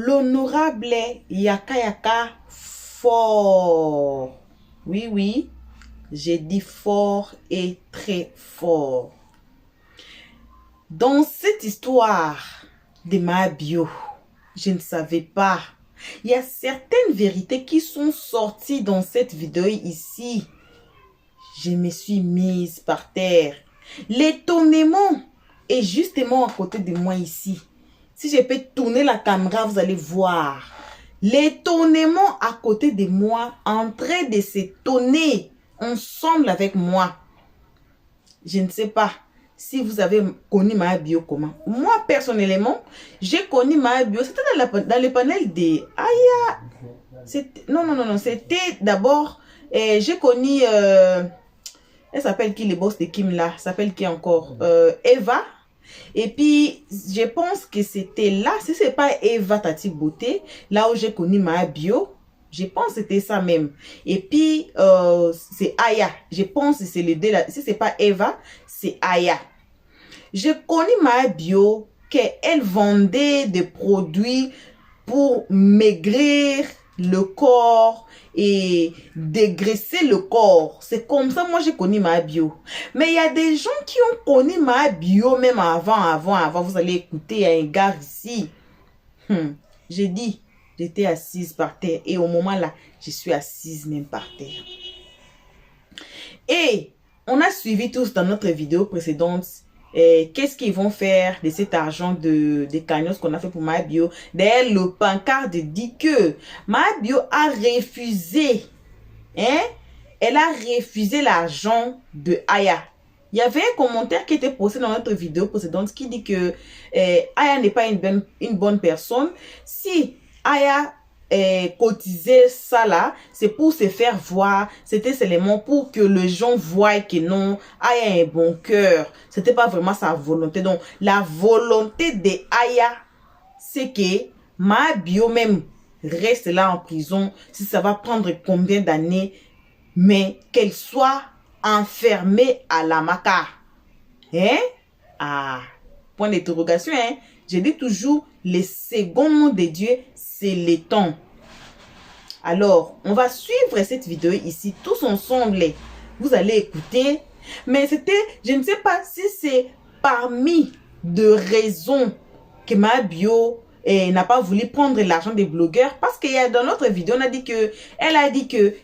l'honorable Yaka Yaka fort. Oui, oui, j'ai dit fort et très fort. Dans cette histoire de ma bio, je ne savais pas. Il y a certaines vérités qui sont sorties dans cette vidéo ici. Je me suis mise par terre. L'étonnement est justement à côté de moi ici. Si je peux tourner la caméra, vous allez voir. L'étonnement à côté de moi, en train de s'étonner ensemble avec moi. Je ne sais pas si vous avez connu ma bio comment. Moi, personnellement, j'ai connu ma bio. C'était dans le panel des... Aya. Non. C'était d'abord... j'ai connu... elle s'appelle qui, le boss de Kim là? S'appelle qui encore? Eva. Et puis, je pense que c'était là. Si c'est pas Eva Tati Beauté, là où j'ai connu ma bio, je pense que c'était ça même. Et puis, c'est Aya. Je pense que c'est les deux là. Si c'est pas Eva, c'est Aya. J'ai connu ma bio qu'elle vendait des produits pour maigrir le corps et dégraisser le corps. C'est comme ça, moi, j'ai connu ma bio. Mais il y a des gens qui ont connu ma bio même avant. Vous allez écouter, il y a un gars ici. J'ai dit, j'étais assise par terre. Et au moment là, je suis assise même par terre. Et on a suivi tous dans notre vidéo précédente qu'est-ce qu'ils vont faire de cet argent de cagnos qu'on a fait pour ma bio. D'ailleurs, le pancarte dit que ma bio a refusé. Elle a refusé l'argent de Aya. Il y avait un commentaire qui était posté dans notre vidéo précédente qui dit que Aya n'est pas une bonne personne. Si Aya cotiser ça là, c'est pour se faire voir. C'était seulement pour que les gens voient que non, Aya a un bon cœur. C'était pas vraiment sa volonté. Donc, la volonté de Aya, c'est que ma bio même reste là en prison. Si ça va prendre combien d'années, mais qu'elle soit enfermée à la maca. Point d'interrogation, Je dis toujours, le second nom de Dieu, c'est le temps. Alors, on va suivre cette vidéo ici, tous ensemble. Vous allez écouter. Mais c'était, je ne sais pas si c'est parmi de raisons que ma bio n'a pas voulu prendre l'argent des blogueurs. Parce qu'il y a dans notre vidéo, on a dit que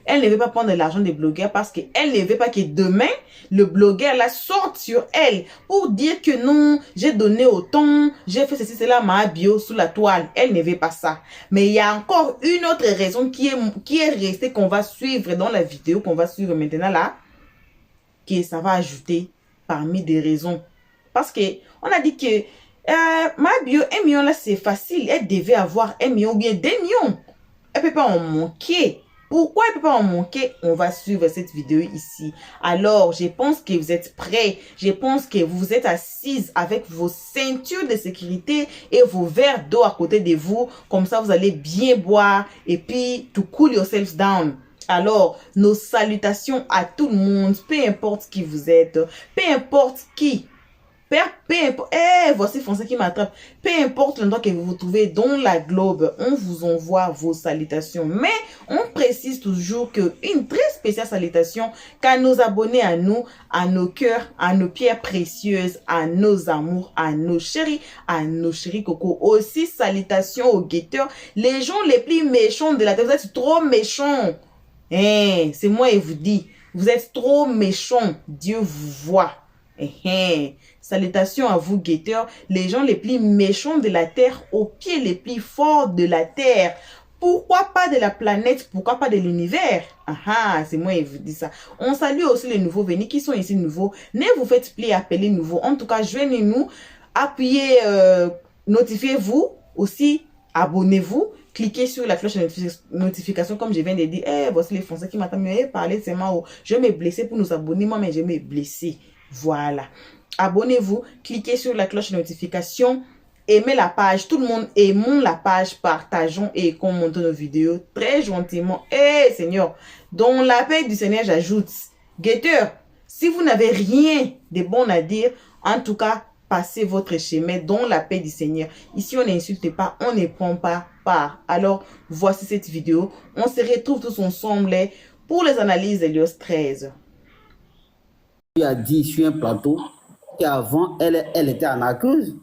elle ne veut pas prendre l'argent des blogueurs parce qu'elle ne veut pas que demain, le blogueur la sorte sur elle pour dire que non, j'ai donné autant, j'ai fait ceci, cela, ma bio sous la toile. Elle ne veut pas ça. Mais il y a encore une autre raison qui est restée, qu'on va suivre dans la vidéo, qu'on va suivre maintenant là, que ça va ajouter parmi des raisons. Parce que on a dit que ma bio, 1 million là, c'est facile. Elle devait avoir 1 million ou bien 2 millions. Elle ne peut pas en manquer. Pourquoi elle ne peut pas en manquer? On va suivre cette vidéo ici. Alors, je pense que vous êtes prêts. Je pense que vous êtes assises avec vos ceintures de sécurité et vos verres d'eau à côté de vous. Comme ça, vous allez bien boire et puis to cool yourselves down. Alors, nos salutations à tout le monde, peu importe qui vous êtes, peu importe qui. Voici Français qui m'attrape. Peu importe l'endroit que vous vous trouvez dans la globe, on vous envoie vos salutations. Mais on précise toujours qu'une très spéciale salutation qu'à nos abonnés, à nous, à nos cœurs, à nos pierres précieuses, à nos amours, à nos chéris coco. Aussi salutations aux guetteurs, les gens les plus méchants de la terre. Vous êtes trop méchants. C'est moi et vous dis, vous êtes trop méchants. Dieu vous voit. Salutations à vous guetteurs, les gens les plus méchants de la terre, aux pieds les plus forts de la terre. Pourquoi pas de la planète? Pourquoi pas de l'univers? C'est moi qui vous dis ça. On salue aussi les nouveaux venus qui sont ici nouveaux. Ne vous faites plus appeler nouveaux. En tout cas, joignez-nous, appuyez, notifiez-vous aussi, abonnez-vous. Cliquez sur la cloche de notification comme je viens de dire. Voici les Français qui m'attendent. Parler seulement. Je vais me blesser pour nous abonner. Moi-même, je vais me blesser. Voilà. Abonnez-vous, cliquez sur la cloche de notification, aimez la page, tout le monde aimons la page, partageons et commentons nos vidéos très gentiment. Seigneur, dans la paix du Seigneur, j'ajoute, guetteur, si vous n'avez rien de bon à dire, en tout cas, passez votre chemin dans la paix du Seigneur. Ici, on n'insulte pas, on ne prend pas part. Alors, voici cette vidéo. On se retrouve tous ensemble pour les analyses d'Hélios 13. Il a dit sur un plateau qu'avant, elle était arnaqueuse.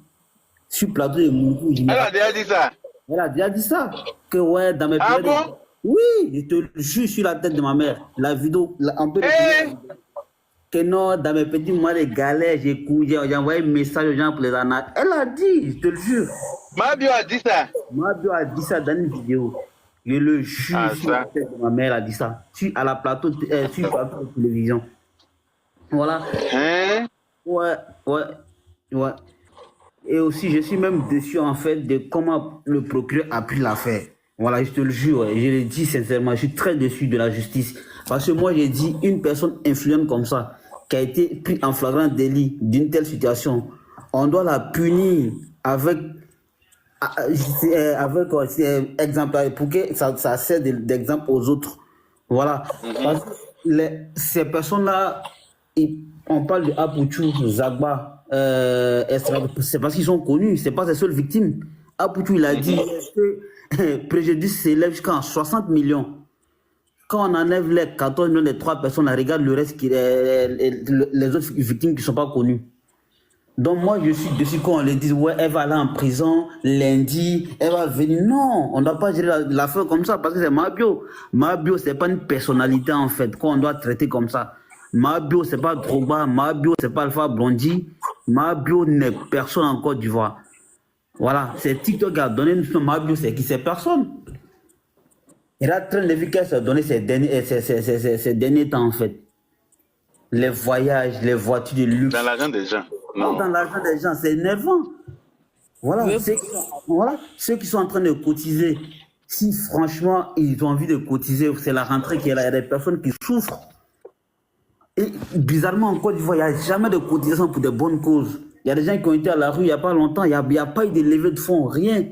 Sur le plateau de Mougou. Elle a déjà dit ça. Elle a déjà dit ça. Que ouais, dans mes Ah périodes. bon? Oui, je te jure sur la tête de ma mère. La vidéo, un peu de que non, dans mes petits mois de galère, j'ai envoyé un message aux gens pour les arnaques. Elle a dit, je te le jure. Mabio a dit ça. Mabio a dit ça dans une vidéo. Je le jure sur la tête de ma mère, elle a dit ça. Sur le plateau de télévision. Voilà. Hein? Ouais. Et aussi, je suis même déçu en fait de comment le procureur a pris l'affaire. Voilà, je te le jure, ouais, je le dis sincèrement, je suis très déçu de la justice. Parce que moi, j'ai dit, une personne influente comme ça, qui a été prise en flagrant délit d'une telle situation, on doit la punir avec exemple, pour que ça sert d'exemple aux autres. Voilà. Parce que ces personnes-là, on parle de Apouchou, Zagba, c'est parce qu'ils sont connus, c'est pas les seules victimes. Apouchou, il a dit que préjudice s'élève jusqu'à 60 millions. Quand on enlève les 14 millions des 3 personnes, on regarde le reste, les autres victimes qui ne sont pas connues. Donc moi, je suis dessus quand on les dit, ouais, elle va aller en prison lundi, elle va venir. Non, on ne doit pas gérer l'affaire comme ça parce que c'est Mabio. Mabio, ce n'est pas une personnalité en fait, qu'on doit traiter comme ça. Mabio, ce n'est pas Drogba, Mabio, ce n'est pas Alpha Blondy. Mabio n'est personne en Côte d'Ivoire. Voilà, c'est TikTok qui a donné une nom. Mabio, c'est qui? C'est personne. Il a train de vie qu'elle s'est donné ces derniers temps en fait. Les voyages, les voitures de luxe. Dans l'argent des gens. Non. Dans l'argent des gens, c'est énervant. Voilà, ceux qui sont en train de cotiser, si franchement ils ont envie de cotiser, c'est la rentrée qu'il y a des personnes qui souffrent. Et bizarrement, en Côte d'Ivoire, il n'y a jamais de cotisation pour de bonnes causes. Il y a des gens qui ont été à la rue il n'y a pas longtemps, il n'y a pas eu de levée de fonds, rien.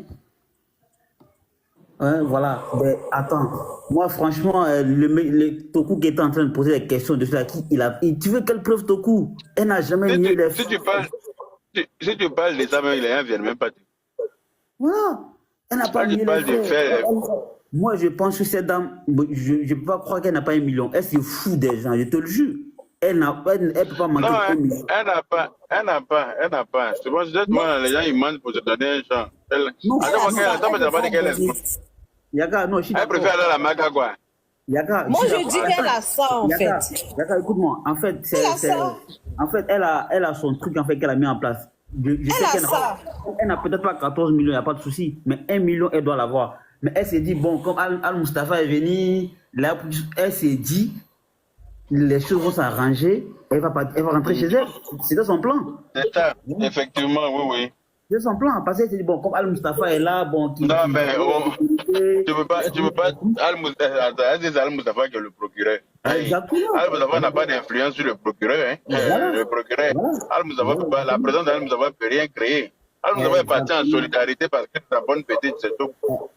Hein, voilà, mais attends, moi franchement, le Toku qui était en train de poser des questions de cela, tu veux quelle preuve Toku? Elle n'a jamais nié les faits. Si tu parles de ça, même, les gens ne viennent même pas. Voilà, elle n'a pas nié les faits. Moi je pense que cette dame, je ne peux pas croire qu'elle n'a pas 1 million. Elle se fout des gens, je te le jure. Elle ne peut pas manquer de 1 million. Elle n'a pas. C'est bon, les gens ils mentent pour se donner un champ. Elle préfère aller à la Maca, quoi. Yaka, moi je dis qu'elle a ça en fait. Yaka, écoute-moi, en fait, elle a son truc en fait qu'elle a mis en place. Elle n'a peut-être pas 14 millions, il n'y a pas de souci, mais 1 million, elle doit l'avoir. Mais elle s'est dit, bon, comme Al-Mustafa est venu, là, elle s'est dit, les choses vont s'arranger, elle va rentrer chez elle. C'était son plan. C'est ça, effectivement, oui. C'est son plan, parce qu'elle s'est dit, bon, comme Al-Mustafa est là, bon... Non, mais tu peux pas Al-Mustafa qui est le procureur. Exactement. Al-Mustafa n'a pas d'influence sur le procureur. Hein. Voilà. Le procureur, voilà. La présence d'Al-Mustafa ne peut rien créer. Al-Mustafa est parti en solidarité parce que c'est la bonne petite, c'est tout.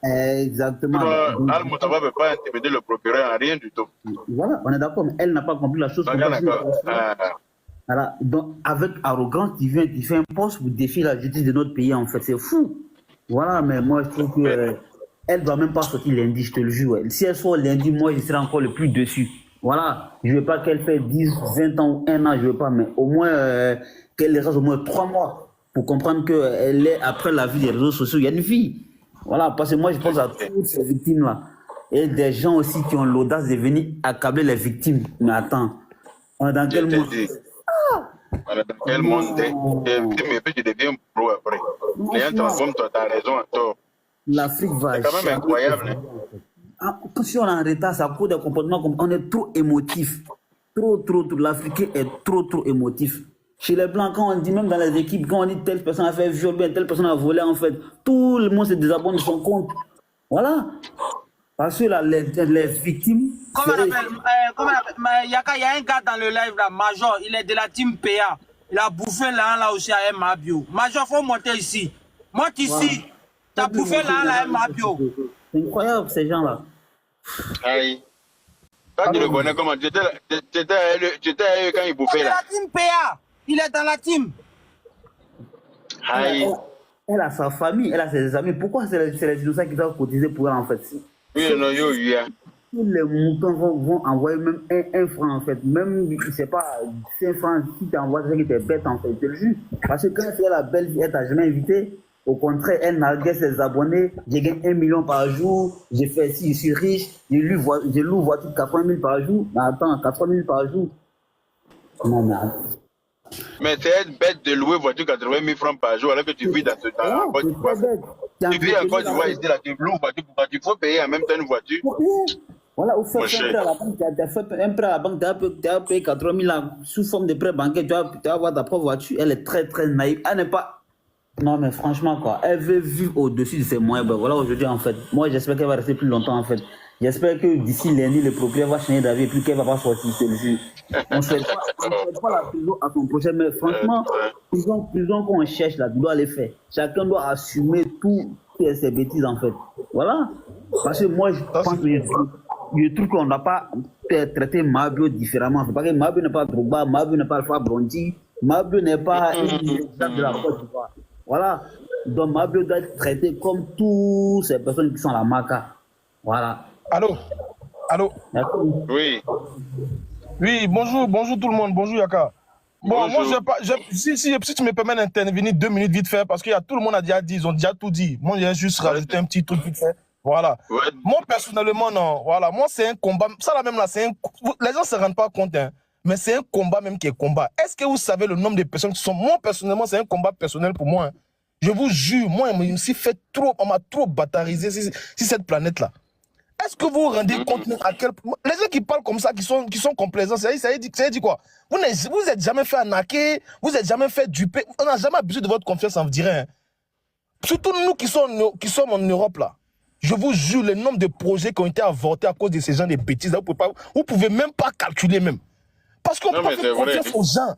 Exactement. Al-Mustafa ne peut pas intimider le procureur en rien du tout. Voilà, on est d'accord, mais elle n'a pas compris la chose. Voilà. Donc, avec arrogance, tu fais un poste pour défier la justice de notre pays, en fait. C'est fou. Voilà, mais moi, je trouve qu'elle ne doit même pas sortir lundi, je te le jure. Si elle sort lundi, moi, je serai encore le plus dessus. Voilà. Je ne veux pas qu'elle fait 10, 20 ans ou 1 an, je ne veux pas, mais au moins, qu'elle reste au moins 3 mois pour comprendre qu'elle est après la vie des réseaux sociaux. Il y a une vie. Voilà, parce que moi, je pense à toutes ces victimes-là. Et des gens aussi qui ont l'audace de venir accabler les victimes. Mais attends, on est dans quel monde? Voilà, dans quel monde mais puis tu deviens pro après. Les gens transforment ta raison en tort. L'Afrique va. C'est quand même incroyable. Si on est en retard, ça cause des comportements comme on est trop émotif. Trop. L'Africain est trop émotif. Chez les Blancs, quand on dit, même dans les équipes, quand on dit telle personne a fait viol, bien telle personne a volé, en fait, tout le monde se désabonne de son compte. Voilà. Parce que là, les victimes. Comment on appelle Yaka, il y a un gars dans le live là, Major, il est de la team PA. Il a bouffé là aussi à Mabio. Major, faut monter ici. Monte ici. Voilà. T'as bouffé là à Mabio. C'est incroyable ces gens-là. Aïe. Toi, tu le connais comment? Tu étais avec eux quand il bouffait là. Il est de la team PA. Il est dans la team. Aïe. Elle a sa famille, elle a ses amis. Pourquoi c'est les innocents qui doivent cotiser pour elle, en fait? Oui, non, yo, yeah. Tous les moutons vont envoyer même un franc, en fait. Même, je sais pas, 5 francs, si tu envoies quelqu'un qui t'es bête, en fait, je te le jure. Parce que quand c'est la belle vie, elle t'a jamais invité. Au contraire, elle narguait ses abonnés. J'ai gagné 1 million par jour. J'ai fait ci, je suis riche. J'ai loué voiture 80 000 par jour. Mais attends, 80 000 par jour. Non, mais attends. Mais c'est être bête de louer voiture 80 000 francs par jour alors que tu vis dans ce temps en Côte d'Ivoire. Tu vis en Côte d'Ivoire ici, là, tu loues voiture pour il faut payer en même temps une voiture. Voilà, au fait, un prêt à la banque, tu as fait un prêt à la banque, tu as payé 80 000 sous forme de prêt bancaire, tu vas avoir ta propre voiture. Elle est très, très naïve. Elle n'est pas. Non, mais franchement, quoi. Elle veut vivre au-dessus de ses moyens. Ben voilà, aujourd'hui, en fait. Moi, j'espère qu'elle va rester plus longtemps, en fait. J'espère que d'ici lundi, le propriétaire va changer d'avis et puis qu'elle va pas sortir, je te le jure. On ne fait pas la prison à son prochain, mais franchement, prison qu'on cherche là, tu dois les faire. Chacun doit assumer tout ses bêtises, en fait. Voilà. Parce que moi, je pense que je trouve qu'on n'a pas traité Mabio différemment. Parce que Mabio n'est pas Drogba, Mabio n'est pas Alpha Blondy, Mabio n'est pas une exemple de la Côte d'Ivoire. Voilà. Donc Mabio doit être traité comme toutes ces personnes qui sont à la Maca. Voilà. Allô? Allô? Oui. Oui, bonjour tout le monde. Bonjour Yaka. Bon, bonjour. moi, si tu me permets d'intervenir 2 minutes vite fait, parce que tout le monde a déjà dit, ils ont déjà tout dit. Moi, j'ai juste rajouté un petit truc vite fait. Voilà. Ouais. Moi, personnellement, non. Voilà. Moi, c'est un combat. Ça, là, même là, c'est un. Les gens ne se rendent pas compte, hein. Mais c'est un combat même qui est combat. Est-ce que vous savez le nombre de personnes qui sont. Moi, personnellement, c'est un combat personnel pour moi. Hein. Je vous jure, moi, je me suis fait trop. On m'a trop batarisé sur cette planète-là. Est-ce que vous vous rendez compte à quel point. Les gens qui parlent comme ça, qui sont complaisants, ça dit quoi? Vous n'êtes jamais fait arnaquer, vous n'êtes jamais fait duper. On n'a jamais abusé de votre confiance, on vous dirait. Hein. Surtout nous qui sommes en Europe, là. Je vous jure, le nombre de projets qui ont été avortés à cause de ces gens de bêtises, vous ne pouvez même pas calculer même. Parce qu'on ne peut pas faire confiance aux gens.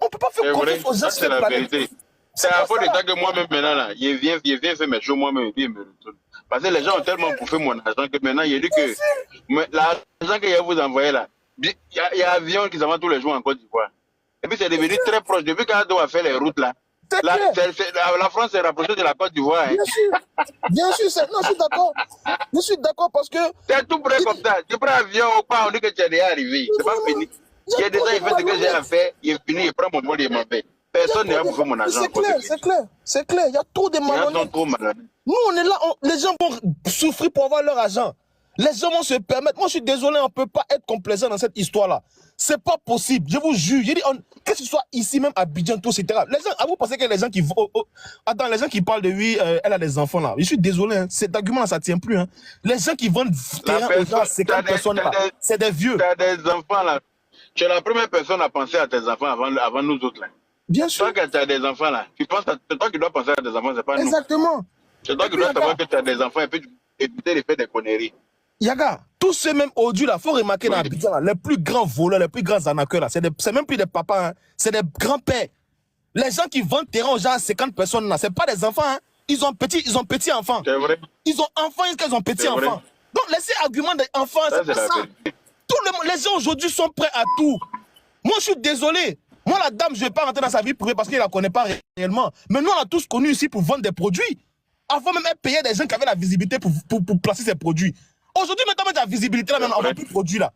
On ne peut pas faire confiance aux gens. C'est la vérité. C'est à cause de ça que moi-même, maintenant, là, je viens faire mes choses moi-même et puis je me retourne. Parce que les gens ont tellement bouffé mon argent que maintenant, il dit que l'argent que je vous envoyé là, il y a avion qui s'en va tous les jours en Côte d'Ivoire. Et puis c'est devenu très proche. Depuis qu'Ado a fait les routes là, la France s'est rapprochée de la Côte d'Ivoire. Hein. Bien sûr, non, je suis d'accord. Je suis d'accord parce que. C'est tout près comme ça. Tu prends l'avion ou pas, on dit que tu es déjà arrivé. C'est pas fini. Il y a des gens qui font ce que j'ai à faire, il est fini, il prend mon vol et il m'en fait. Personne n'a bouffé mon argent. C'est clair. Il y a trop de malhonnêtes. Nous, on est là, les gens vont souffrir pour avoir leur argent. Les gens vont se permettre. Moi, je suis désolé, on ne peut pas être complaisant dans cette histoire-là. C'est pas possible. Je vous jure. Je dis, que ce soit ici, même à Abidjan, tout, etc. Les gens, vous pensez que les gens qui. Attends, les gens qui parlent de oui, elle a des enfants là. Je suis désolé, hein, cet argument-là, ça ne tient plus. Hein. Les gens qui vendent terrain aux gens, c'est quelle personne là? C'est des vieux. Tu as des enfants là. Tu es la première personne à penser à tes enfants avant nous autres là. Bien sûr. Toi que tu as des enfants là, c'est toi qui dois penser à tes enfants, c'est pas nous. Exactement. C'est toi qui dois savoir que tu as des enfants et puis tu éviter de faire des conneries. Yaga, tous ces mêmes odus là, il faut remarquer dans Abidjan là, les plus grands voleurs, les plus grands arnaqueurs là, c'est même plus des papas, hein, c'est des grands-pères. Les gens qui vendent terrain aux gens à 50 personnes là, c'est pas des enfants, hein. Ils ont petits enfants. C'est vrai. Ils ont enfants, ils ont petits enfants. Donc laissez argument des enfants, c'est pas ça. Les gens aujourd'hui sont prêts à tout. Moi je suis désolé. Moi la dame, je vais pas rentrer dans sa vie privée parce qu'elle la connaît pas réellement. Mais nous on a tous connu ici pour vendre des produits. Avant même elle payait des gens qui avaient la visibilité pour placer ses produits. Aujourd'hui, maintenant, avec la visibilité, là, même, on ne vend plus de produits, là.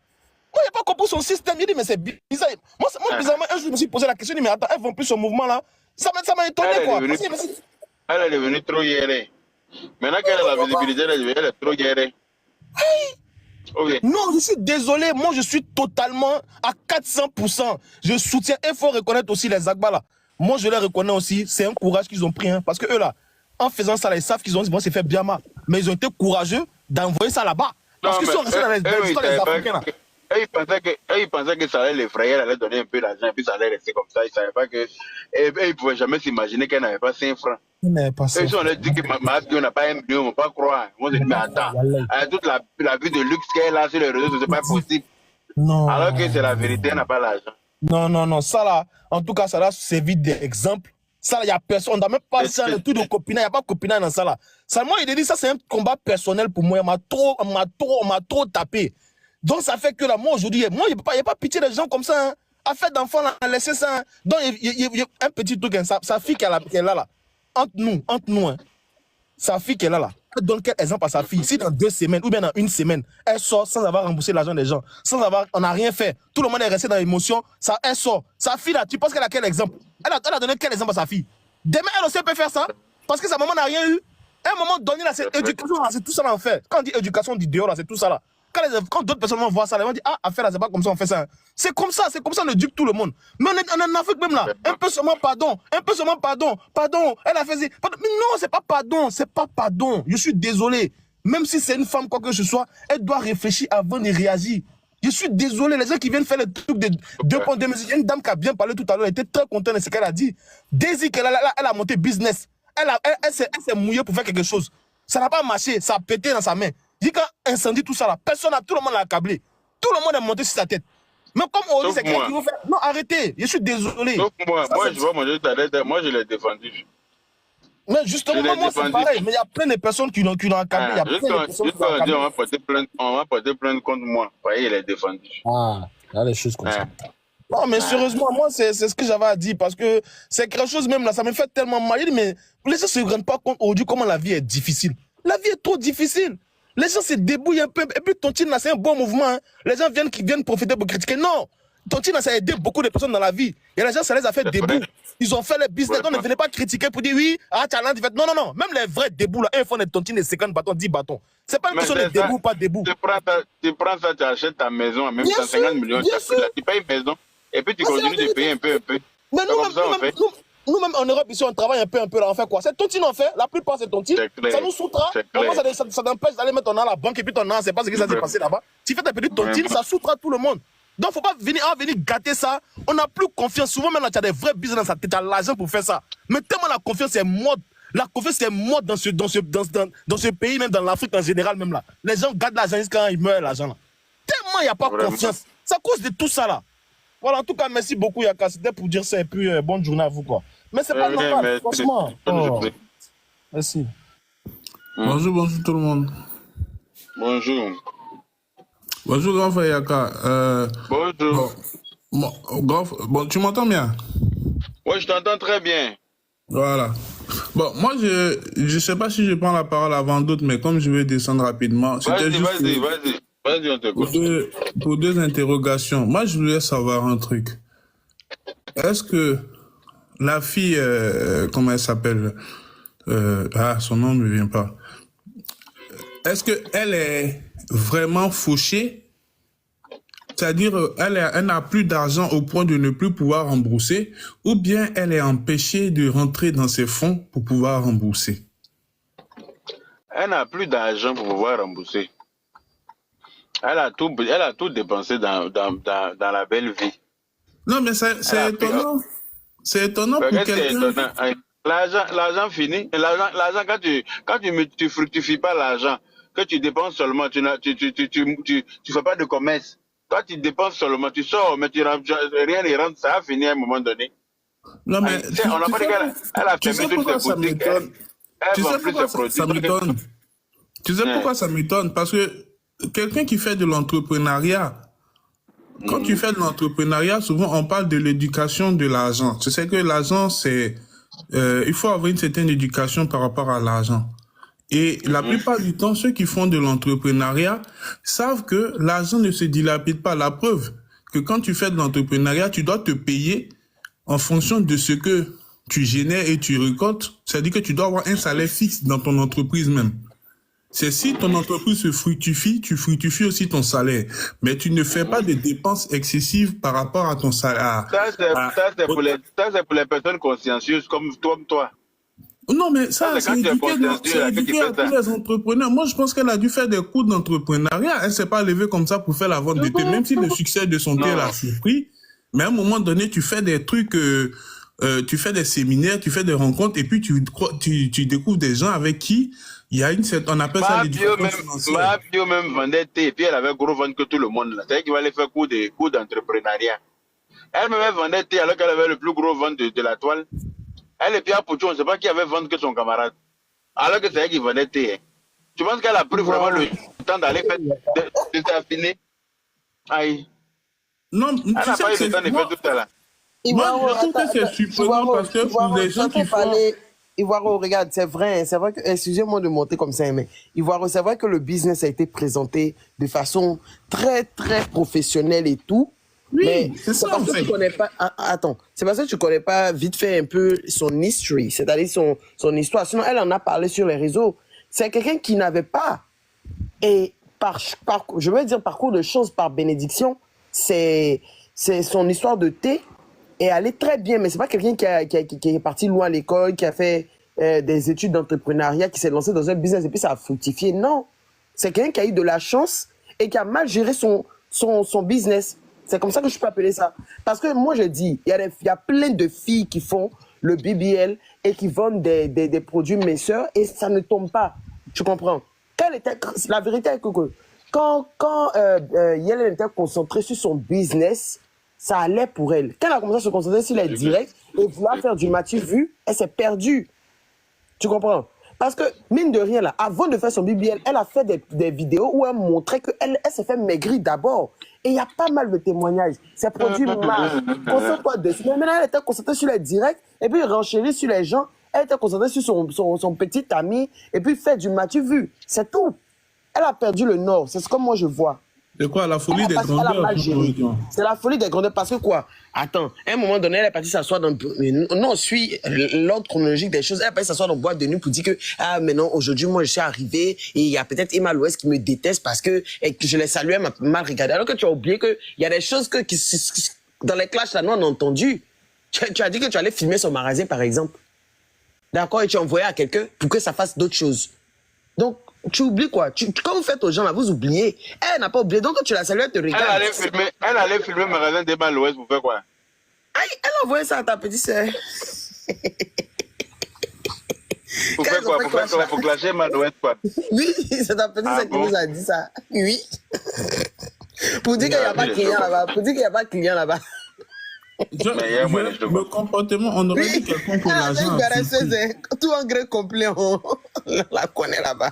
Moi, je n'ai pas compris son système. Il dit, mais c'est bizarre. Moi, bizarrement, un jour, je me suis posé la question, je dis, mais attends, elles ne vont plus son mouvement, là. Ça m'a étonné, quoi. Elle est devenue trop guérée. Maintenant qu'elle a la visibilité, elle est trop guérée. Okay. Non, je suis désolé. Moi, je suis totalement à 400%. Je soutiens. Il faut reconnaître aussi les Zagba, là. Moi, je les reconnais aussi. C'est un courage qu'ils ont pris, hein. Parce que eux, là, en faisant ça, là, ils savent qu'ils vont se faire bien mal. Mais ils ont été courageux d'envoyer ça là-bas. Parce qu'ils sont restés dans les histoires des Africains là. Ils pensaient que ça allait les frayer, elle allait donner un peu d'argent, et puis ça allait rester comme ça. Ils ne savaient pas que. Ils ne pouvaient jamais s'imaginer qu'elle n'avait pas 5 francs. Il n'avait pas 5 francs. On a dit que Mabio n'a pas 1 million, on ne peut pas croire. Moi, je dis, mais attends, toute la vie de luxe qu'elle a sur les réseaux, ce n'est pas possible. Non. Alors que c'est la vérité, elle n'a pas l'argent. Non. Ça là, en tout cas, ça là, c'est vite d'exemple. Ça, il n'y a personne. On n'a même pas ça, le tout de copinage. Il n'y a pas de copinage dans ça là. Seulement, il a dit ça, c'est un combat personnel pour moi. On m'a trop tapé. Donc, ça fait que là, moi, aujourd'hui, moi, il n'y a pas pitié des gens comme ça. Hein. Affaire d'enfant, là, laissez ça. Hein. Donc, il y a un petit truc, hein, sa fille qui est là, là. entre nous, hein, sa fille qu'elle a là, elle donne quel exemple à sa fille? Si dans 2 semaines ou bien dans 1 semaine, elle sort sans avoir remboursé l'argent des gens, on n'a rien fait, tout le monde est resté dans l'émotion, elle sort. Sa fille là, tu penses qu'elle a quel exemple? Elle a donné quel exemple à sa fille? Demain, elle aussi peut faire ça parce que sa maman n'a rien eu. À un moment donné, là, c'est éducation, c'est tout ça là en fait. Quand on dit éducation, on dit dehors, là, c'est tout ça là. Quand d'autres personnes vont voir ça, ils vont dire ah, affaire là, c'est pas comme ça, on fait ça. C'est comme ça, on éduque tout le monde. Mais on est en Afrique même là, un peu seulement pardon, elle a fait ça. Mais non, c'est pas pardon. Je suis désolé. Même si c'est une femme, quoi que ce soit, elle doit réfléchir avant de réagir. Je suis désolé, les gens qui viennent faire le truc de 2.2 mesures. Il y a une dame qui a bien parlé tout à l'heure, elle était très contente de ce qu'elle a dit. Daisy, elle a monté business. Elle s'est mouillée pour faire quelque chose. Ça n'a pas marché, ça a pété dans sa main. Dit quand incendie tout ça là, tout le monde l'a accablé. Tout le monde est monté sur sa tête. Mais comme on dit, c'est quelqu'un qui veut faire. Non, arrêtez, je suis désolé. Sauf moi, je vois mon moi je l'ai défendu. Mais justement, moi c'est pareil, mais il y a plein de personnes qui l'ont accablé. Il y a plein de personnes qui l'ont accablé. On va porter plainte contre moi. Voyez, il est défendu. Ah, il y a des choses comme ça. Non, mais sérieusement, moi, c'est ce que j'avais à dire parce que c'est quelque chose même là, ça me fait tellement mal. Mais les gens ne se rendent pas compte aujourd'hui comment la vie est difficile. La vie est trop difficile. Les gens se débrouillent un peu. Et puis, Tontine, là, c'est un bon mouvement. Hein. Les gens viennent profiter pour critiquer. Non, Tontine, ça a aidé beaucoup de personnes dans la vie. Et les gens, ça les a fait debout. Ils ont fait le business. Donc, ne venez pas critiquer pour dire oui, talent, non. Même les vrais débuts, là, un font des tontines de 50 bâtons, 10 bâtons. C'est pas une question de debout ou pas debout. Tu prends ça, tu achètes ta maison à même 150 millions. Tu payes une maison et puis tu continues de payer un peu. Mais nous-mêmes en Europe, ici, on travaille un peu là, on fait quoi? C'est tontine, on fait. La plupart, c'est tontine. Ça nous soutra. Ça t'empêche d'aller mettre ton nom à la banque et puis ton nom, c'est pas ce qui s'est passé là-bas. Tu fais ta petite tontine, ça soutra tout le monde. Donc, faut pas venir gâter ça. On n'a plus confiance. Souvent, maintenant, tu as des vrais business dans sa tête, tu as l'argent pour faire ça. Mais tellement la confiance est morte. La confiance est morte dans ce pays, même dans l'Afrique en général, même là. Les gens gardent l'argent jusqu'à quand ils meurent, l'argent là. Tellement il n'y a pas confiance. C'est à cause de tout ça là. Voilà, en tout cas, merci beaucoup, Yaka. C'était pour dire ça et puis bonne journée à vous, quoi. Mais c'est pas normal, franchement. Oh. Merci. Bonjour tout le monde. Bonjour. Bonjour, grand frère Yaka. Bonjour. Bon, tu m'entends bien? Oui, je t'entends très bien. Voilà. Bon, moi, je sais pas si je prends la parole avant d'autres, mais comme je vais descendre rapidement, c'était juste... Vas-y, on t'écoute. Pour deux interrogations. Moi, je voulais savoir un truc. Est-ce que la fille, comment elle s'appelle? Son nom ne me vient pas. Est-ce qu'elle est vraiment fauchée? C'est-à-dire, elle n'a plus d'argent au point de ne plus pouvoir rembourser, ou bien elle est empêchée de rentrer dans ses fonds pour pouvoir rembourser? Elle n'a plus d'argent pour pouvoir rembourser. Elle a tout dépensé dans la belle vie. Non, mais c'est étonnant. C'est étonnant pour quelqu'un. L'argent fini. L'argent, quand tu fructifies pas l'argent, que tu dépenses seulement, tu fais pas de commerce. Toi, tu dépenses seulement, tu sors, mais rien ne rentre, ça a fini à un moment donné. Non, mais on n'a pas dit qu'elle a fermé toutes ses boutiques. Tu sais pourquoi ça m'étonne? Tu sais pourquoi ça m'étonne? Parce que quelqu'un qui fait de l'entrepreneuriat, quand tu fais de l'entrepreneuriat, souvent on parle de l'éducation de l'argent. Tu sais que l'argent, c'est... il faut avoir une certaine éducation par rapport à l'argent. Et la plupart du temps, ceux qui font de l'entrepreneuriat savent que l'argent ne se dilapide pas. La preuve que quand tu fais de l'entrepreneuriat, tu dois te payer en fonction de ce que tu génères et tu récoltes. C'est-à-dire que tu dois avoir un salaire fixe dans ton entreprise même. C'est si ton entreprise se fructifie, tu fructifies aussi ton salaire. Mais tu ne fais pas de dépenses excessives par rapport à ton salaire. Ça, c'est pour les personnes consciencieuses comme toi. Non, mais ça, c'est éduqué à tous les entrepreneurs. Moi, je pense qu'elle a dû faire des cours d'entrepreneuriat. Elle ne s'est pas levée comme ça pour faire la vente de thé, même si le succès de son thé l'a surpris. Mais à un moment donné, tu fais des trucs, tu fais des séminaires, tu fais des rencontres, et puis tu découvres des gens avec qui il y a on appelle ça l'éducation financière. Ma bio même vendait thé, et puis elle avait gros ventre que tout le monde. C'est-à-dire qu'il va aller faire cours d'entrepreneuriat. Elle-même vendait thé alors qu'elle avait le plus gros ventre de la toile. Elle et Pierre Pouchon, on ne sait pas qui avait vendu que son camarade. Alors que c'est elle qui vendait thé. Hein. Tu penses qu'elle a pris vraiment le temps d'aller faire de s'affiner? Aïe. Non, elle n'a pas eu le temps de faire tout ça là. Moi, je trouve que c'est surprenant parce que pour les gens qui font... Ivoiro, regarde, c'est vrai que, excusez-moi de monter comme ça, mais Ivoiro, c'est vrai que le business a été présenté de façon très, très professionnelle et tout. Oui, mais c'est ça, en fait. Attends, c'est parce que tu connais pas vite fait un peu son history, c'est-à-dire son histoire. Sinon, elle en a parlé sur les réseaux. C'est quelqu'un qui n'avait pas, et je veux dire parcours de choses par bénédiction, c'est son histoire de thé. Et elle est très bien, mais c'est pas quelqu'un qui est parti loin à l'école, qui a fait des études d'entrepreneuriat, qui s'est lancé dans un business et puis ça a fructifié. Non, c'est quelqu'un qui a eu de la chance et qui a mal géré son business. C'est comme ça que je peux appeler ça. Parce que moi, je dis, il y a plein de filles qui font le BBL et qui vendent des produits minceurs et ça ne tombe pas. Tu comprends? La vérité est que quand Yellen était concentrée sur son business, ça allait pour elle. Quand elle a commencé à se concentrer sur les directs et vouloir faire du Mathieu Vu, elle s'est perdue. Tu comprends? Parce que, mine de rien, là, avant de faire son BBL, elle a fait des vidéos où elle montrait qu'elle s'est fait maigrir d'abord. Et il y a pas mal de témoignages. Ces produits marchent. Concentre-toi dessus. Mais maintenant, elle était concentrée sur les directs et puis renchérie sur les gens. Elle était concentrée sur son petit ami et puis fait du Mathieu Vu. C'est tout. Elle a perdu le nord. C'est ce que moi je vois. C'est quoi la folie des grandeurs? C'est la folie des grandeurs parce que quoi? Attends, à un moment donné, elle est partie s'asseoir dans... Non, on suit l'ordre chronologique des choses. Elle est partie s'asseoir dans boîte de nuit pour dire que ah, mais non, aujourd'hui, moi, je suis arrivé et il y a peut-être Emma Louest qui me déteste parce que je l'ai salué, elle m'a mal regardé. Alors que tu as oublié qu'il y a des choses dans les clashs, là, nous, on a entendu. Tu as dit que tu allais filmer son magasin, par exemple. D'accord? Et tu as envoyé à quelqu'un pour que ça fasse d'autres choses. Donc, tu oublies quoi? Quand vous faites aux gens là, vous oubliez. Elle n'a pas oublié, donc quand tu la salues, elle te regarde. Elle allait filmer le magasin d'Emma Louest pour faire quoi? Elle a envoyé ça à ta petite sœur. Pour faire quoi? Pour clasher Emma Louest quoi? Oui, c'est ta petite sœur qui nous a dit ça. Oui. Pour dire qu'il n'y a pas de client là-bas. Pour dire qu'il n'y a pas de client là-bas. Le comportement, on aurait dit quelqu'un pour l'argent. Tout en gré complet, on la connaît là-bas.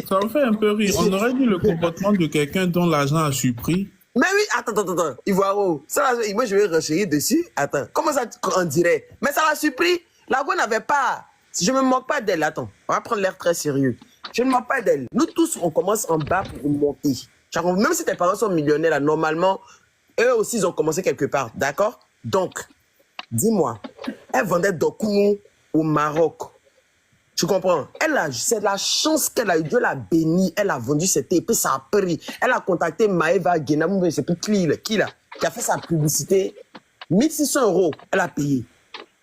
Ça me fait un peu rire. On aurait dit le comportement de quelqu'un dont l'argent a surpris. Mais oui, attends. Ivoiro, ça, moi je vais renchérir dessus. Attends, comment ça on dirait? Mais ça l'a surpris. La voix n'avait pas. Je ne me moque pas d'elle. Attends, on va prendre l'air très sérieux. Je ne me moque pas d'elle. Nous tous, on commence en bas pour monter. Même si tes parents sont millionnaires, là, normalement, eux aussi, ils ont commencé quelque part. D'accord? Donc, dis-moi, elle vendait Dokounou au Maroc. Tu comprends? C'est la chance qu'elle a eu. Dieu l'a bénie. Elle a vendu cette épée, ça a pris. Elle a contacté Maëva Guénamou, je ne sais plus qui a fait sa publicité. 1600 €, elle a payé.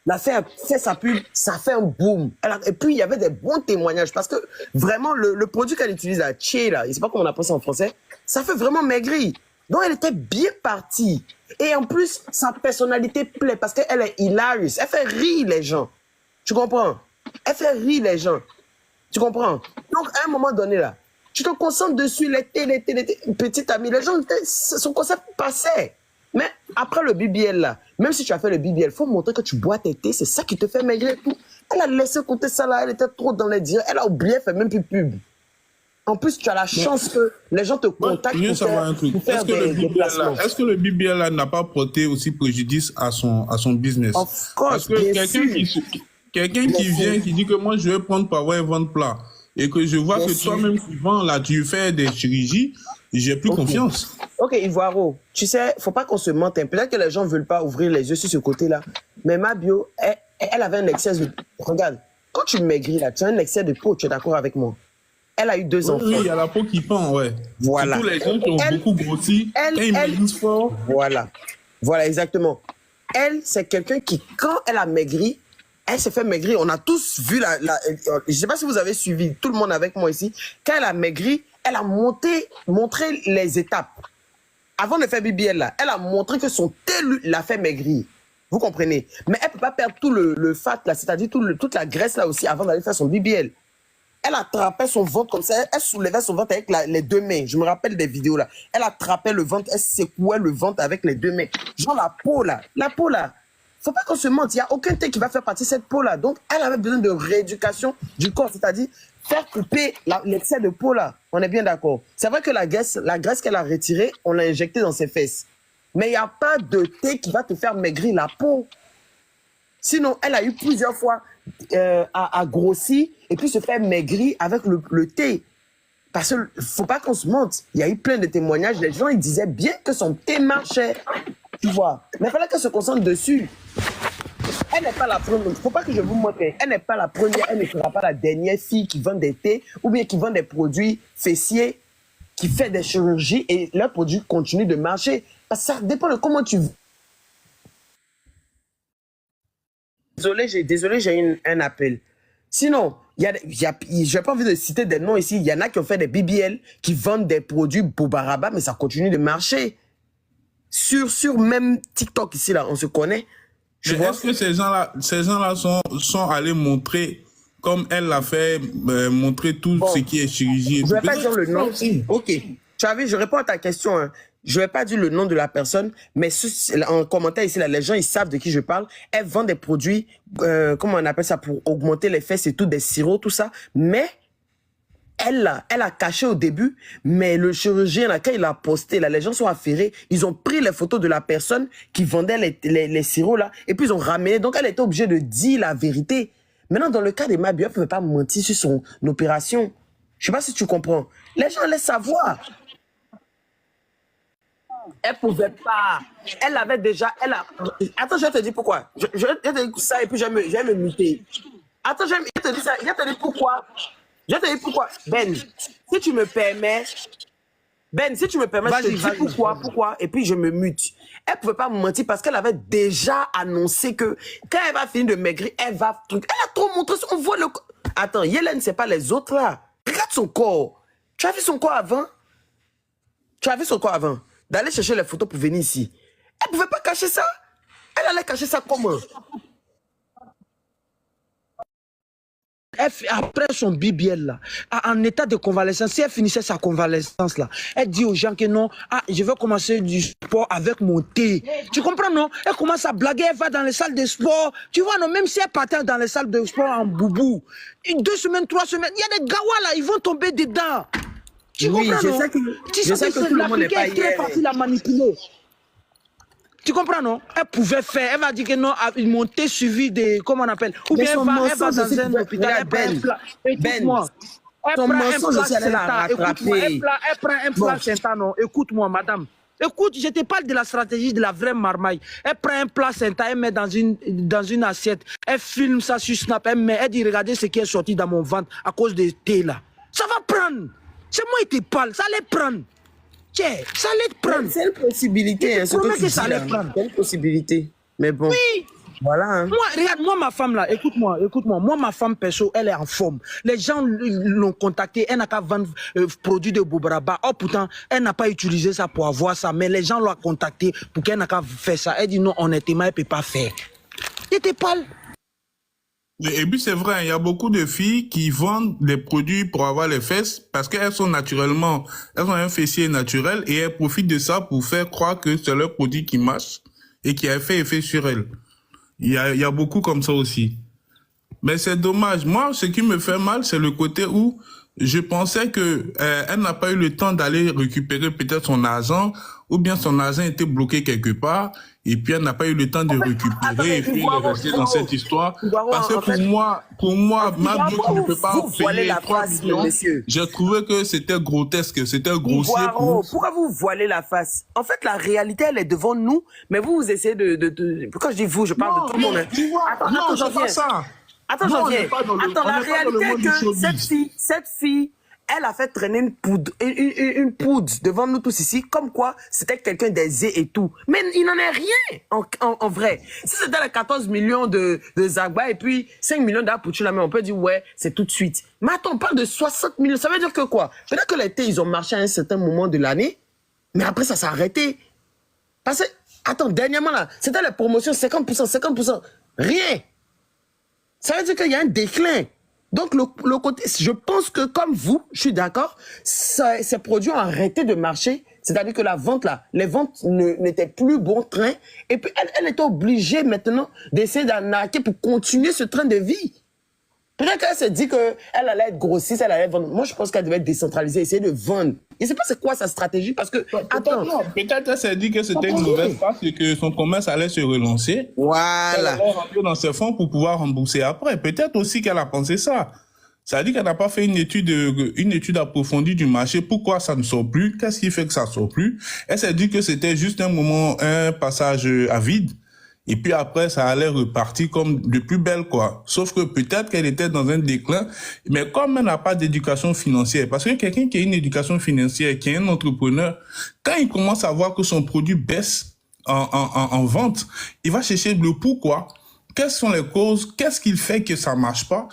Elle a fait sa pub, ça a fait un boom. Et puis, il y avait des bons témoignages parce que vraiment, le produit qu'elle utilise, la Tché, là, je ne sais pas comment on appelle ça en français, ça fait vraiment maigrir. Donc, elle était bien partie. Et en plus, sa personnalité plaît parce qu'elle est hilarious. Elle fait rire les gens. Tu comprends? Elle fait rire les gens. Tu comprends? Donc, à un moment donné, là, tu te concentres dessus, les petits amis. Les gens, son concept passait. Mais après le BBL, là, même si tu as fait le BBL, il faut montrer que tu bois tes thés. C'est ça qui te fait maigrir et tout. Elle a laissé côté ça, là. Elle était trop dans les dires. Elle a oublié, elle fait même plus pub. En plus, tu as la chance que les gens te contactent pour faire des placements. Est-ce que le BBL là n'a pas porté aussi préjudice à son business? Of course, parce que quelqu'un qui vient, qui dit que moi je vais prendre pour avoir un ventre plat et que je vois que toi-même qui vends là, tu fais des chirurgies, j'ai plus confiance. Ok, Ivoiro, tu sais, faut pas qu'on se mente. Peut-être que les gens veulent pas ouvrir les yeux sur ce côté-là. Mais ma bio, elle avait un excès de... Regarde, quand tu maigris là, tu as un excès de peau, tu es d'accord avec moi? Elle a eu 2 enfants. Oui, il y a la peau qui pend, ouais. Voilà. Surtout les gens qui ont beaucoup grossi, ils maigrissent fort. Voilà. Voilà, exactement. Elle, c'est quelqu'un qui, quand elle a maigri, elle s'est fait maigrir. On a tous vu je sais pas si vous avez suivi, tout le monde avec moi ici. Quand elle a maigri, elle a montré les étapes. Avant de faire BBL, là, elle a montré que son thé l'a fait maigrir. Vous comprenez? Mais elle peut pas perdre tout le fat, là, c'est-à-dire toute la graisse, là aussi, avant d'aller faire son BBL. Elle attrapait son ventre comme ça, elle soulevait son ventre avec les 2 mains. Je me rappelle des vidéos là. Elle attrapait le ventre, elle secouait le ventre avec les 2 mains. Genre la peau là. Faut pas qu'on se mente, il n'y a aucun thé qui va faire partie de cette peau là. Donc elle avait besoin de rééducation du corps, c'est-à-dire faire couper l'excès de peau là. On est bien d'accord. C'est vrai que la graisse qu'elle a retirée, on l'a injectée dans ses fesses. Mais il n'y a pas de thé qui va te faire maigrir la peau. Sinon, elle a eu plusieurs fois a grossi et puis se fait maigrir avec le thé. Parce qu'il ne faut pas qu'on se mente. Il y a eu plein de témoignages. Les gens, ils disaient bien que son thé marchait. Tu vois. Mais il fallait qu'elle se concentre dessus. Elle n'est pas la première. Il ne faut pas que je vous montre. Elle n'est pas la première. Elle ne sera pas la dernière fille qui vend des thés ou bien qui vend des produits fessiers, qui fait des chirurgies et leurs produits continuent de marcher. Parce que ça dépend de comment tu... Désolé, j'ai un appel. Sinon, j'ai pas envie de citer des noms ici. Il y en a qui ont fait des BBL, qui vendent des produits Bobaraba, mais ça continue de marcher. Sur même TikTok ici, là, on se connaît. Est-ce que ces gens-là sont allés montrer, comme elle l'a fait, montrer tout ce qui est chirurgie? Je ne vais pas dire le nom. Ok. Tu as vu, je réponds à ta question. Hein. Je ne vais pas dire le nom de la personne, mais en commentaire ici, là, les gens, ils savent de qui je parle. Elle vend des produits, comment on appelle ça, pour augmenter les fesses et tout, des sirops, tout ça. Mais elle a caché au début, mais le chirurgien, là, quand il a posté, là, les gens sont affairés. Ils ont pris les photos de la personne qui vendait les sirops, là, et puis ils ont ramené. Donc, elle était obligée de dire la vérité. Maintenant, dans le cas de Mabio, elle ne pouvait pas mentir sur son opération. Je ne sais pas si tu comprends. Les gens allaient savoir. Elle ne pouvait pas. Elle avait déjà... Attends, je vais te dire pourquoi. Je vais te dire ça et puis je vais me muter. Attends, je vais te dire ça. Je vais te dire pourquoi. Ben, si tu me permets, je te dis pourquoi, et puis je me mute. Elle ne pouvait pas me mentir parce qu'elle avait déjà annoncé que quand elle va finir de maigrir, elle va... Elle a trop montré, on voit le... Attends, Yélène, c'est pas les autres là. Regarde son corps. Tu as vu son corps avant? D'aller chercher les photos pour venir ici. Elle ne pouvait pas cacher ça. Elle allait cacher ça comment? Après son BBL, là, en état de convalescence, si elle finissait sa convalescence, là, elle dit aux gens que non, je vais commencer du sport avec mon thé. Tu comprends, non? Elle commence à blaguer, elle va dans les salles de sport. Tu vois, non, même si elle partait dans les salles de sport en boubou, 2 semaines, 3 semaines, il y a des gawas là, ils vont tomber dedans. Tu comprends, non? Je sais que tout le monde n'est pas très facile à manipuler. Tu comprends, non? Elle pouvait faire, elle va dire que non, ils m'ont été suivi de, comment on appelle, ou bien elle va dans un hôpital, elle prend un plat. Écoute-moi. Elle prend un placenta, non? Écoute-moi, madame. Écoute, je te parle de la stratégie de la vraie marmaille. Elle prend un placenta, elle met dans une assiette, elle filme ça sur Snap, elle dit, regardez ce qui est sorti dans mon ventre à cause de thé là. Ça va prendre. C'est moi qui te parle, ça allait prendre. Tiens, ça allait te prendre. C'est une possibilité. C'est une possibilité. Mais bon. Oui. Voilà. Hein. Moi, regarde, moi, ma femme là, écoute-moi. Moi, ma femme perso, elle est en forme. Les gens l'ont contactée, elle n'a qu'à vendre produits de Bobaraba. Oh, pourtant, elle n'a pas utilisé ça pour avoir ça, mais les gens l'ont contactée pour qu'elle n'a qu'à faire ça. Elle dit non, honnêtement, elle ne peut pas faire. Je te parle. Et puis c'est vrai, il y a beaucoup de filles qui vendent des produits pour avoir les fesses parce qu'elles sont naturellement, elles ont un fessier naturel et elles profitent de ça pour faire croire que c'est leur produit qui marche et qui a fait effet sur elles. Il y a beaucoup comme ça aussi. Mais c'est dommage. Moi, ce qui me fait mal, c'est le côté où je pensais que elle n'a pas eu le temps d'aller récupérer peut-être son argent ou bien son argent était bloqué quelque part et puis elle n'a pas eu le temps de récupérer et puis de rester dans cette histoire. Parce que pour moi, Mabio qui ne peut pas payer 3 millions, j'ai trouvé que c'était grotesque, c'était grossier. Pourquoi vous voilez la face? En fait, la réalité, elle est devant nous, mais vous essayez de... Quand je dis vous, je parle de tout le monde. Non, c'est pas ça. Attends, j'en viens. Attends, la réalité est que cette fille, elle a fait traîner une poudre devant nous tous ici, comme quoi c'était quelqu'un d'aisé et tout. Mais il n'en est rien, en vrai. Si c'était les 14 millions de Zagba et puis 5 millions d'Apouchou, on peut dire, ouais, c'est tout de suite. Mais attends, on parle de 60 millions. Ça veut dire que quoi? Peut-être que l'été, ils ont marché à un certain moment de l'année, mais après, ça s'est arrêté. Parce que, attends, dernièrement, là, c'était la promotion 50%. Rien. Ça veut dire qu'il y a un déclin. Donc, le côté, je pense que comme vous, je suis d'accord, ces produits ont arrêté de marcher. C'est-à-dire que la vente, là, les ventes n'étaient plus bon train. Et puis, elle était obligée maintenant d'essayer d'arnaquer pour continuer ce train de vie. Peut-être qu'elle s'est dit qu'elle allait être grossiste, elle allait vendre. Moi, je pense qu'elle devait être décentralisée, essayer de vendre. Je ne sais pas c'est quoi sa stratégie parce que. Attends. Peut-être qu'elle s'est dit que c'était une mauvaise passe et que son commerce allait se relancer. Voilà. Elle allait rentrer dans ses fonds pour pouvoir rembourser après. Peut-être aussi qu'elle a pensé ça. Ça veut dire qu'elle n'a pas fait une étude approfondie du marché. Pourquoi ça ne sort plus? Qu'est-ce qui fait que ça ne sort plus? Elle s'est dit que c'était juste un passage à vide. Et puis après, ça allait repartir comme de plus belle, quoi. Sauf que peut-être qu'elle était dans un déclin. Mais comme elle n'a pas d'éducation financière, parce que quelqu'un qui a une éducation financière, qui est un entrepreneur, quand il commence à voir que son produit baisse en vente, il va chercher le pourquoi. Quelles sont les causes? Qu'est-ce qu'il fait que ça marche pas?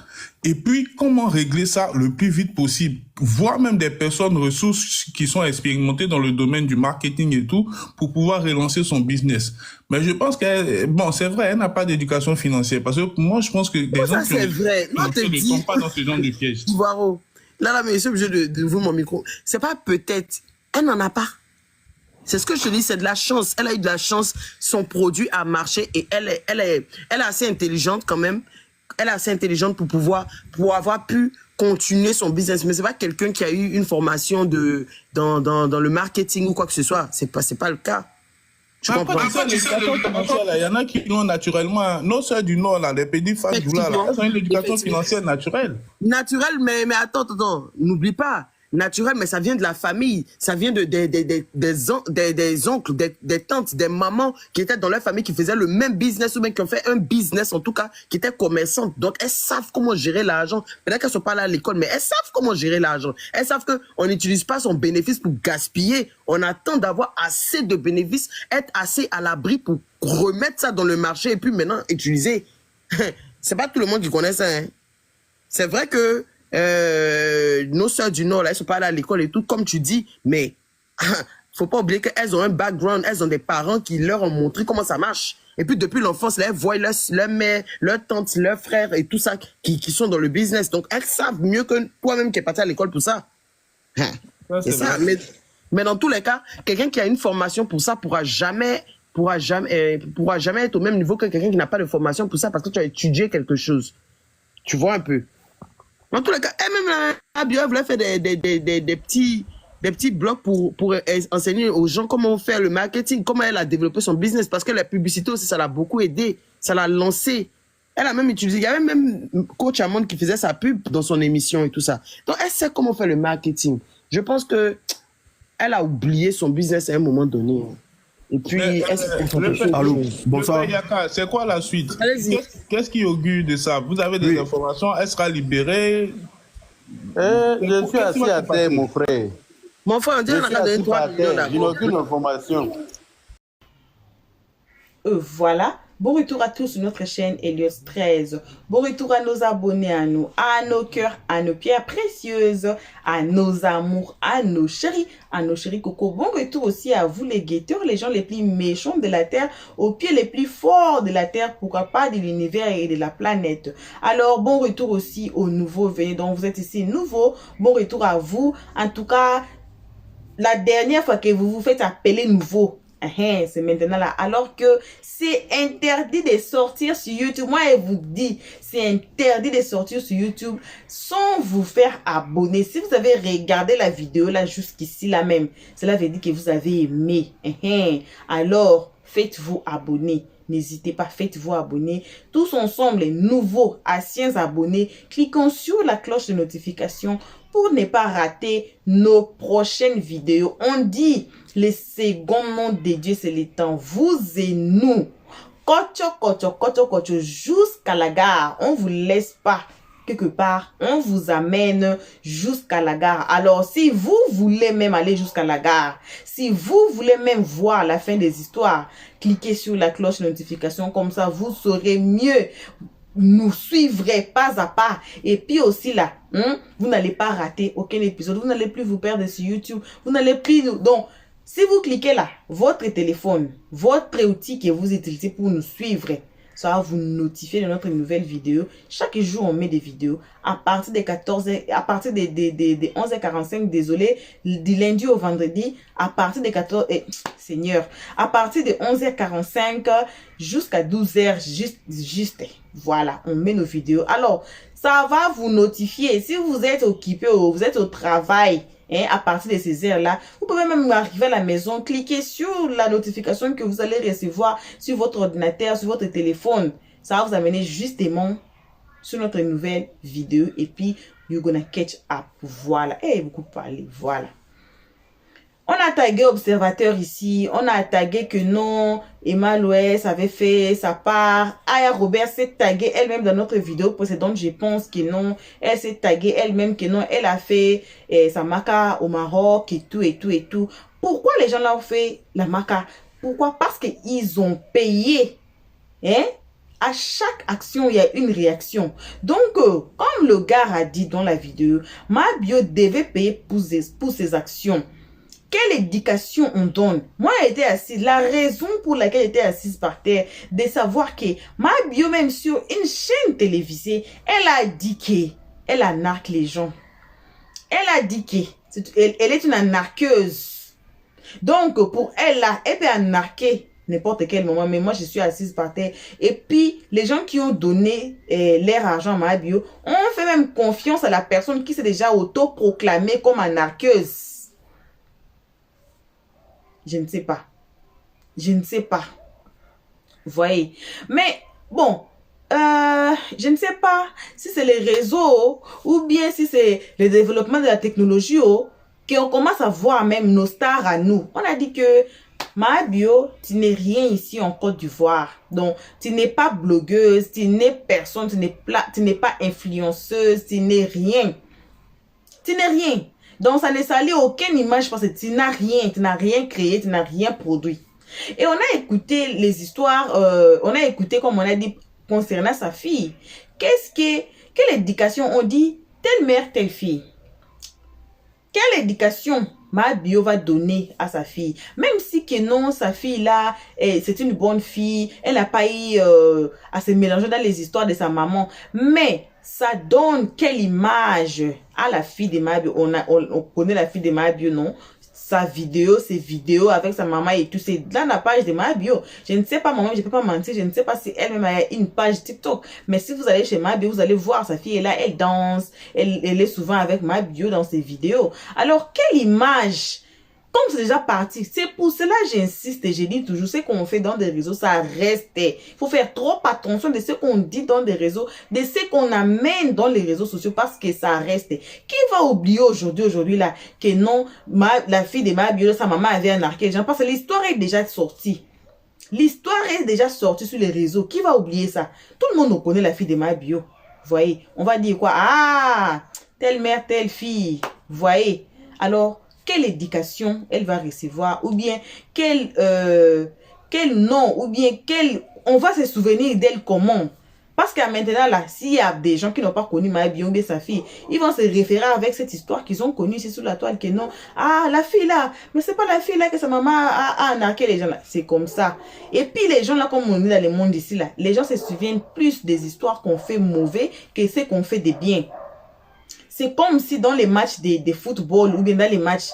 Et puis, comment régler ça le plus vite possible? Voire même des personnes ressources qui sont expérimentées dans le domaine du marketing et tout pour pouvoir relancer son business. Mais je pense que, bon, c'est vrai, elle n'a pas d'éducation financière parce que moi, je pense que des gens qui ne sont pas dans ce genre de piège. Là, mais je suis obligé de vous mon micro. C'est pas peut-être, elle n'en a pas. C'est ce que je te dis, c'est de la chance. Elle a eu de la chance, son produit a marché et elle est assez intelligente quand même. Elle est assez intelligente pour avoir pu continuer son business. Mais c'est pas quelqu'un qui a eu une formation dans le marketing ou quoi que ce soit. C'est pas le cas. Tu comprends? Il y en a qui l'ont naturellement. Nos sœurs du Nord, là, les pays face elles ont une éducation financière naturelle. Naturelle, mais attends, n'oublie pas. Naturel, mais ça vient de la famille, ça vient des oncles, des tantes, des mamans qui étaient dans leur famille, qui faisaient le même business ou bien qui ont fait un business en tout cas, qui étaient commerçantes. Donc elles savent comment gérer l'argent. Peut-être qu'elles ne sont pas là à l'école, mais elles savent comment gérer l'argent. Elles savent qu'on n'utilise pas son bénéfice pour gaspiller. On attend d'avoir assez de bénéfices, être assez à l'abri pour remettre ça dans le marché et puis maintenant utiliser. C'est pas tout le monde qui connaît ça. Hein. C'est vrai que nos sœurs du Nord, là, elles sont pas allées à l'école et tout, comme tu dis, mais faut pas oublier qu'elles ont un background, elles ont des parents qui leur ont montré comment ça marche. Et puis depuis l'enfance, elles voient leur mère, leur tante, leurs frères et tout ça qui sont dans le business. Donc elles savent mieux que toi-même qui es parti à l'école pour ça. C'est ça. Mais dans tous les cas, quelqu'un qui a une formation pour ça pourra jamais être au même niveau que quelqu'un qui n'a pas de formation pour ça parce que tu as étudié quelque chose. Tu vois un peu. Dans tous les cas, elle-même, elle voulait faire des petits blogs pour enseigner aux gens comment faire le marketing, comment elle a développé son business. Parce que la publicité aussi, ça l'a beaucoup aidé. Ça l'a lancé. Elle a même utilisé. Il y avait même Coach Amon qui faisait sa pub dans son émission et tout ça. Donc, elle sait comment faire le marketing. Je pense que elle a oublié son business à un moment donné. Et puis, allô, bonsoir. C'est quoi la suite? Qu'est-ce qui augure de ça? Vous avez des informations? Elle sera libérée? Je suis assis à terre, mon frère. Mon frère, on dit qu'on a donné 3 millions. Je n'ai aucune information. Voilà. Bon retour à tous sur notre chaîne Helios 13. Bon retour à nos abonnés, à nos cœurs, à nos pierres précieuses, à nos amours, à nos chéris coco. Bon retour aussi à vous les guetteurs, les gens les plus méchants de la terre, aux pieds les plus forts de la terre, pourquoi pas de l'univers et de la planète. Alors bon retour aussi aux nouveaux venus, donc vous êtes ici nouveaux. Bon retour à vous. En tout cas, la dernière fois que vous vous faites appeler nouveau, c'est maintenant là, alors que c'est interdit de sortir sur YouTube. Moi, je vous dis, c'est interdit de sortir sur YouTube sans vous faire abonner. Si vous avez regardé la vidéo là jusqu'ici là même, cela veut dire que vous avez aimé. Alors, faites-vous abonner. N'hésitez pas, faites-vous abonner. Tous ensemble, les nouveaux anciens abonnés, cliquons sur la cloche de notification pour ne pas rater nos prochaines vidéos. On dit, les seconds noms de Dieu, c'est le temps. Vous et nous. Kocho, jusqu'à la gare. On vous laisse pas quelque part. On vous amène jusqu'à la gare. Alors, si vous voulez même aller jusqu'à la gare, si vous voulez même voir la fin des histoires, cliquez sur la cloche de notification. Comme ça, vous saurez mieux. Nous suivrez pas à pas. Et puis aussi là, vous n'allez pas rater aucun épisode. Vous n'allez plus vous perdre sur YouTube. Vous n'allez plus... Donc, si vous cliquez là, votre téléphone, votre outil que vous utilisez pour nous suivre, Ça va vous notifier de notre nouvelle vidéo. Chaque jour, on met des vidéos. À partir des 11h45, désolé, du lundi au vendredi, à partir des 14... Seigneur, à partir de 11h45 jusqu'à 12h, juste, voilà, on met nos vidéos. Alors, ça va vous notifier. Si vous êtes occupé ou vous êtes au travail, hein, à partir de ces heures-là, vous pouvez même arriver à la maison, cliquer sur la notification que vous allez recevoir sur votre ordinateur, sur votre téléphone. Ça va vous amener justement sur notre nouvelle vidéo et puis you're gonna catch up. Voilà. Et beaucoup parlé. Voilà. On a tagué observateur ici. On a tagué que non, Emma Loès avait fait sa part. Aya Robert s'est taguée elle-même dans notre vidéo précédente. Je pense que non. Elle s'est taguée elle-même que non. Elle a fait sa maca au Maroc et tout et tout et tout. Pourquoi les gens là ont fait la maca? Pourquoi? Parce qu'ils ont payé. Hein? À chaque action, il y a une réaction. Donc, comme le gars a dit dans la vidéo, Mabio devait payer pour ses actions. Quelle éducation on donne? Moi, elle était assise. La raison pour laquelle elle était assise par terre, de savoir que Mabio, même sur une chaîne télévisée, elle a dit qu'elle arnaque les gens. Elle a dit qu'elle est une arnaqueuse. Donc, pour elle, là, elle peut arnaquer n'importe quel moment. Mais moi, je suis assise par terre. Et puis, les gens qui ont donné leur argent à Mabio ont fait même confiance à la personne qui s'est déjà autoproclamée comme arnaqueuse. Je ne sais pas. Je ne sais pas. Vous voyez. Mais, bon, je ne sais pas si c'est les réseaux ou bien si c'est le développement de la technologie qu'on commence à voir même nos stars à nous. On a dit que Mabio, tu n'es rien ici en Côte d'Ivoire. Donc, tu n'es pas blogueuse, tu n'es personne, tu n'es pas influenceuse, tu n'es rien. Tu n'es rien. Donc, ça ne salit aucune image parce que tu n'as rien créé, tu n'as rien produit. Et on a écouté les histoires, on a écouté, comme on a dit, concernant sa fille. Quelle éducation on dit, telle mère, telle fille? Quelle éducation Mabio va donner à sa fille? Même si que non, sa fille là, c'est une bonne fille, elle n'a pas eu à se mélanger dans les histoires de sa maman. Mais ça donne quelle image à la fille de Mabio? On connaît la fille de Mabio, non? Sa vidéo, ses vidéos avec sa maman et tout, c'est dans la page de Mabio. Je ne sais pas, maman, je ne peux pas mentir, je ne sais pas si elle-même a une page TikTok. Mais si vous allez chez Mabio, vous allez voir sa fille est là, elle danse, elle est souvent avec Mabio dans ses vidéos. Alors, quelle image? Comme c'est déjà parti, c'est pour cela que j'insiste et je dis toujours, ce qu'on fait dans des réseaux, ça reste. Il faut faire trop attention de ce qu'on dit dans des réseaux, de ce qu'on amène dans les réseaux sociaux parce que ça reste. Qui va oublier aujourd'hui là, que non, la fille de Mabio, sa maman avait arnaqué les gens parce que l'histoire est déjà sortie. L'histoire est déjà sortie sur les réseaux. Qui va oublier ça? Tout le monde connaît la fille de Mabio. Vous voyez, on va dire quoi? Ah, telle mère, telle fille. Vous voyez? Alors, quelle éducation elle va recevoir, ou bien quel nom, ou bien on va se souvenir d'elle comment? Parce qu'à maintenant là, s'il y a des gens qui n'ont pas connu Mabio ou bien sa fille, ils vont se référer avec cette histoire qu'ils ont connue ici sous la toile que non, ah la fille là, mais c'est pas la fille là que sa maman a arnaqué les gens là, c'est comme ça. Et puis les gens là, comme on est dans le monde ici là, les gens se souviennent plus des histoires qu'on fait mauvais que ce qu'on fait de bien. C'est comme si dans les matchs de football ou bien dans les matchs,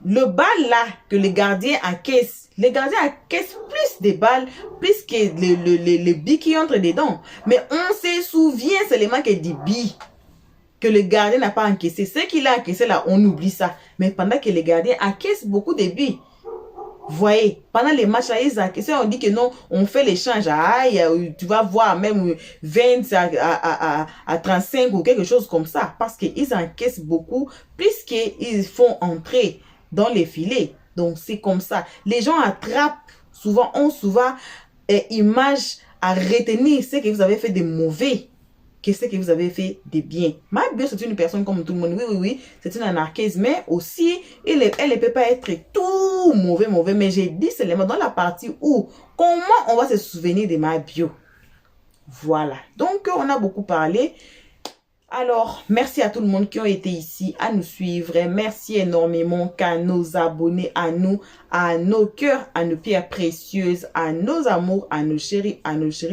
le bal là que les gardiens encaissent, les gardiens encaissent plus de balles, plus que les billes qui entrent dedans. Mais on se souvient seulement que des billes que le gardien n'a pas encaissé. Ce qu'il a encaissé là, on oublie ça. Mais pendant que les gardiens encaissent beaucoup de billes, vous voyez, pendant les matchs là, ils encaissent, on dit que non, on fait l'échange. Tu vas voir même 20 à 35 ou quelque chose comme ça. Parce qu'ils encaissent beaucoup, puisqu'ils font entrer dans les filets. Donc, c'est comme ça. Les gens attrapent, ont souvent image à retenir ce que vous avez fait de mauvais que ce que vous avez fait de bien. Mabio, c'est une personne comme tout le monde. Oui, c'est une anarchiste. Mais aussi, elle ne peut pas être tout mauvais. Mais j'ai dit seulement dans la partie où, comment on va se souvenir de Mabio. Voilà. Donc, on a beaucoup parlé. Alors, merci à tout le monde qui ont été ici à nous suivre. Merci énormément à nos abonnés, à nous, à nos cœurs, à nos pierres précieuses, à nos amours, à nos chéris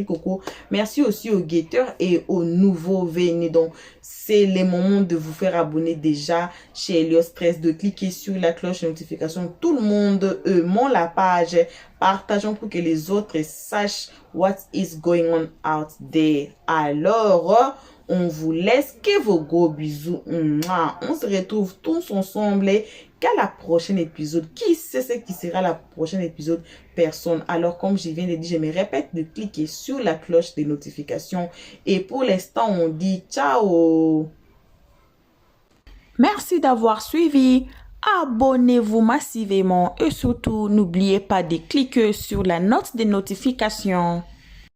coco. Merci aussi aux guetteurs et aux nouveaux venus. Donc, c'est le moment de vous faire abonner déjà chez Helios Press, de cliquer sur la cloche de notification. Tout le monde aimons la page. Partageons pour que les autres sachent what is going on out there. Alors, on vous laisse que vos gros bisous. On se retrouve tous ensemble qu'à la prochaine épisode. Qui sait ce qui sera la prochaine épisode? Personne. Alors, comme je viens de dire, je me répète de cliquer sur la cloche des notifications. Et pour l'instant, on dit ciao. Merci d'avoir suivi. Abonnez-vous massivement et surtout, n'oubliez pas de cliquer sur la note des notifications.